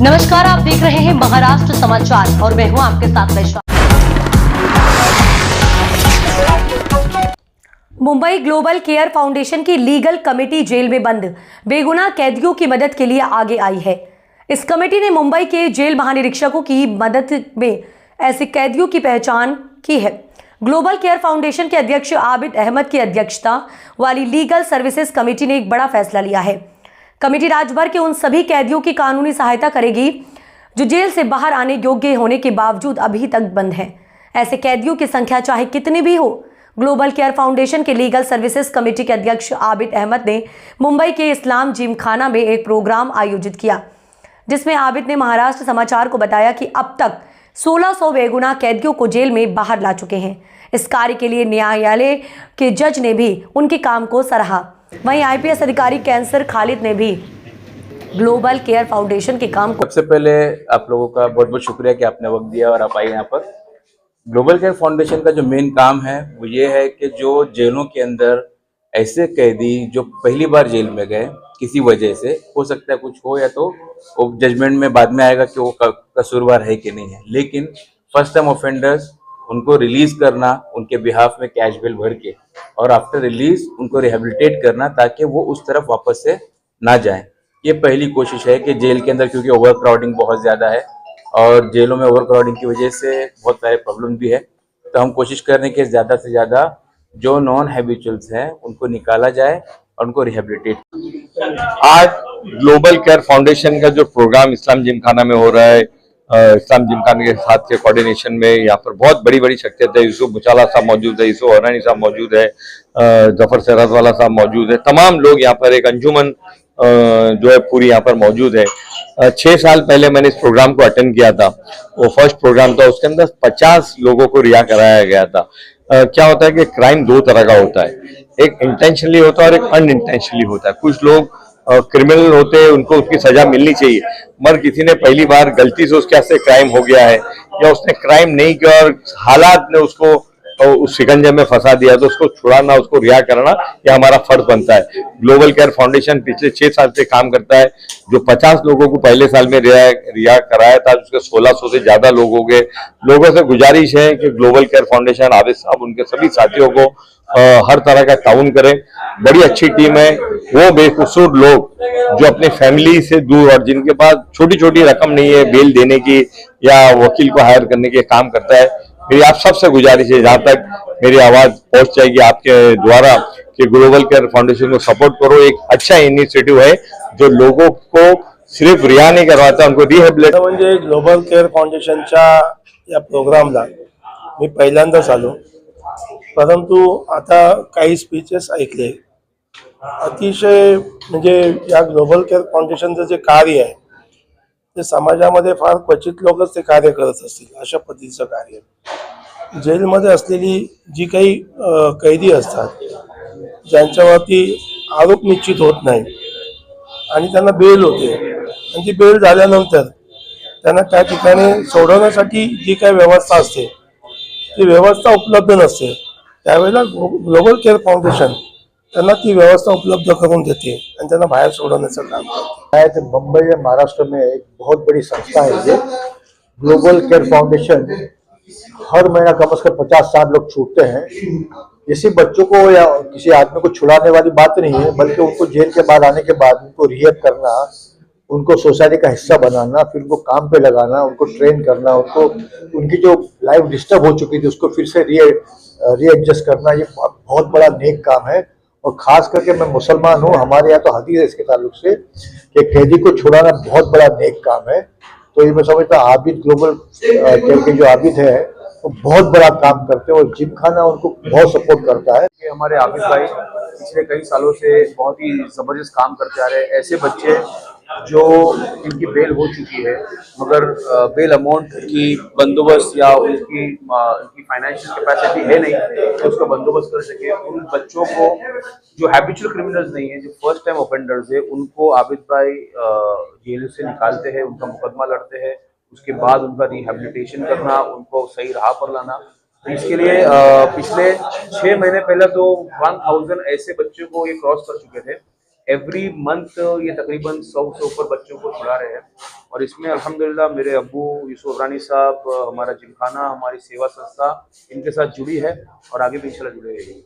नमस्कार, आप देख रहे हैं महाराष्ट्र समाचार और मैं हूं आपके साथ वैश्वा। मुंबई ग्लोबल केयर फाउंडेशन की लीगल कमेटी जेल में बंद बेगुनाह कैदियों की मदद के लिए आगे आई है। इस कमेटी ने मुंबई के जेल महानिरीक्षकों की मदद में ऐसे कैदियों की पहचान की है। ग्लोबल केयर फाउंडेशन के अध्यक्ष आबिद अहमद की अध्यक्षता वाली लीगल सर्विसेज कमेटी ने एक बड़ा फैसला लिया है। कमेटी राज्य भर के उन सभी कैदियों की कानूनी सहायता करेगी जो जेल से बाहर आने योग्य होने के बावजूद अभी तक बंद हैं। ऐसे कैदियों की संख्या चाहे कितनी भी हो। ग्लोबल केयर फाउंडेशन के लीगल सर्विसेज कमेटी के अध्यक्ष आबिद अहमद ने मुंबई के इस्लाम जिमखाना में एक प्रोग्राम आयोजित किया, जिसमें आबिद ने महाराष्ट्र समाचार को बताया कि अब तक 1600 बेगुनाह कैदियों को जेल में बाहर ला चुके हैं। इस कार्य के लिए न्यायालय के जज ने भी उनके काम को सराहा। वहीं आईपीएस अधिकारी कैंसर खालिद ने भी ग्लोबल केयर फाउंडेशन के काम को। सबसे पहले आप लोगों का बहुत बहुत शुक्रिया कि आपने वक्त दिया और आप आए यहाँ पर। ग्लोबल केयर फाउंडेशन का जो मेन काम है वो ये है कि जो जेलों के अंदर ऐसे कैदी जो पहली बार जेल में गए किसी वजह से, हो सकता है कुछ हो या तो वो जजमेंट में बाद में आएगा कि वो कसूरवार है कि नहीं है, लेकिन फर्स्ट टाइम ऑफेंडर्स उनको रिलीज करना, उनके बिहाफ में कैश बेल भर के और आफ्टर रिलीज उनको रिहेबिलिटेट करना ताकि वो उस तरफ वापस से ना जाएं। ये पहली कोशिश है कि जेल के अंदर, क्योंकि ओवर क्राउडिंग बहुत ज़्यादा है और जेलों में ओवर क्राउडिंग की वजह से बहुत सारे प्रॉब्लम भी है, तो हम कोशिश कर रहे हैं कि ज़्यादा से ज़्यादा जो नॉन हैबिचुअल्स हैं उनको निकाला जाए और उनको रिहेबिलिटेट। आज ग्लोबल केयर फाउंडेशन का जो प्रोग्राम इस्लाम जिमखाना में हो रहा है, इस्लाम जिमखाना के साथ के कोऑर्डिनेशन में यहाँ पर बहुत बड़ी बड़ी शख्सियत है। यूसुफ बुचाला साहब मौजूद है, यूसुफ हरानी साहब मौजूद है, जफर सरहद वाला साहब मौजूद है, तमाम लोग यहाँ पर एक अंजुमन जो है पूरी यहाँ पर मौजूद है। 6 साल पहले मैंने इस प्रोग्राम को अटेंड किया था। वो फर्स्ट प्रोग्राम था, उसके अंदर 50 लोगों को रिहा कराया गया था। क्या होता है कि क्राइम 2 तरह का होता है, एक इंटेंशनली होता है और एक अनइंटेंशनली होता है। कुछ लोग क्रिमिनल होते हैं, उनको उसकी सजा मिलनी चाहिए, मगर किसी ने पहली बार गलती से उसके हाथ से क्राइम हो गया है या उसने क्राइम नहीं किया और हालात ने उसको उस शिकंजे में फंसा दिया, तो उसको छुड़ाना, उसको रिहा करना, यह हमारा फर्ज बनता है। ग्लोबल केयर फाउंडेशन पिछले 6 साल से काम करता है। जो 50 लोगों को पहले साल में रिहा कराया था, उसके 1600 से ज्यादा लोग हो गए। लोगों से गुजारिश है कि ग्लोबल केयर फाउंडेशन, आबिद साहब, उनके सभी साथियों को हर तरह का ताउन करें। बड़ी अच्छी टीम है। वो बेकसूर लोग जो अपने फैमिली से दूर और जिनके पास छोटी छोटी रकम नहीं है बेल देने की या वकील को हायर करने के काम करता है, मेरी आप सबसे गुजारिश है, जहां तक मेरी आवाज पहुंच जाएगी आपके द्वारा, कि ग्लोबल केयर फाउंडेशन को सपोर्ट करो। एक अच्छा इनिशिएटिव है जो लोगों को सिर्फ रिहा नाही करवाता, उनको रिहॅबिलिट। म्हणजे ग्लोबल केयर फाउंडेशनच्या या प्रोग्रामला मी पहिल्यांदाच आलो, परंतु आता काही स्पीचेस ऐकले। अतिशय म्हणजे या ग्लोबल केयर फाउंडेशनचं जे कार्य आहे ते समाजामध्ये फार क्वचित लोकच ते कार्य करत असतील, अशा पद्धतीचं कार्य। जेलमध्ये असलेली जी काही कैदी असतात ज्यांच्यावरती आरोप निश्चित होत नाही आणि त्यांना बेल होते, आणि ती बेल झाल्यानंतर त्यांना त्या ठिकाणी सोडवण्यासाठी जी काही व्यवस्था असते ती व्यवस्था उपलब्ध नसते, त्यावेळेला ग्लोबल केयर फाउंडेशन त्यांना ती व्यवस्था उपलब्ध करून देते आणि त्यांना बाहर सोडवण्याचं काम करते। मुंबई या महाराष्ट्र में एक बहुत बड़ी संस्था है ये ग्लोबल केयर फाउंडेशन। हर महीना कम से कम 50-60 लोग छूटते हैं। किसी बच्चों को या किसी आदमी को छुड़ाने वाली बात नहीं है, बल्कि उनको जेल के बाद आने के बाद उनको रिहेब करना, उनको सोसाइटी का हिस्सा बनाना, फिर उनको काम पे लगाना, उनको ट्रेन करना, उनको उनकी जो लाइफ डिस्टर्ब हो चुकी थी उसको फिर से रीएडजस्ट करना, ये बहुत बड़ा नेक काम है। और खास करके मैं मुसलमान हूँ, हमारे यहाँ तो हदीस है इसके ताल्लुक से कि कैदी को छुड़ाना बहुत बड़ा नेक काम है। तो ये मैं समझता हूँ आबिद ग्लोबल केयर के जो आबिद है वो बहुत बड़ा काम करते हैं और जिमखाना उनको बहुत सपोर्ट करता है। कि हमारे आबिद भाई पिछले कई सालों से बहुत ही ज़बरदस्त काम करते आ रहे हैं। ऐसे बच्चे जो इनकी बेल हो चुकी है मगर बेल अमाउंट की बंदोबस्त या उनकी फाइनेंशियल कैपेसिटी है नहीं तो उसका बंदोबस्त कर सके, उन बच्चों को जो हैबिचुअल क्रिमिनल्स नहीं है, जो फर्स्ट टाइम ऑफेंडर्स है, उनको आबिद भाई जेल से निकालते हैं, उनका मुकदमा लड़ते हैं, उसके बाद उनका रिहेबिलिटेशन करना, उनको सही राह पर लाना। तो इसके लिए पिछले 6 महीने पहले तो 1000 ऐसे बच्चों को ये क्रॉस कर चुके थे। एवरी मंथ ये तकरीबन 100 से ऊपर बच्चों को छुड़ा रहे हैं और इसमें अल्हम्दुलिल्लाह मेरे अब्बू यूसुफ अबरानी साहब, हमारा जिमखाना, हमारी सेवा संस्था इनके साथ जुड़ी है और आगे भी इंशाल्लाह जुड़े रहेगी।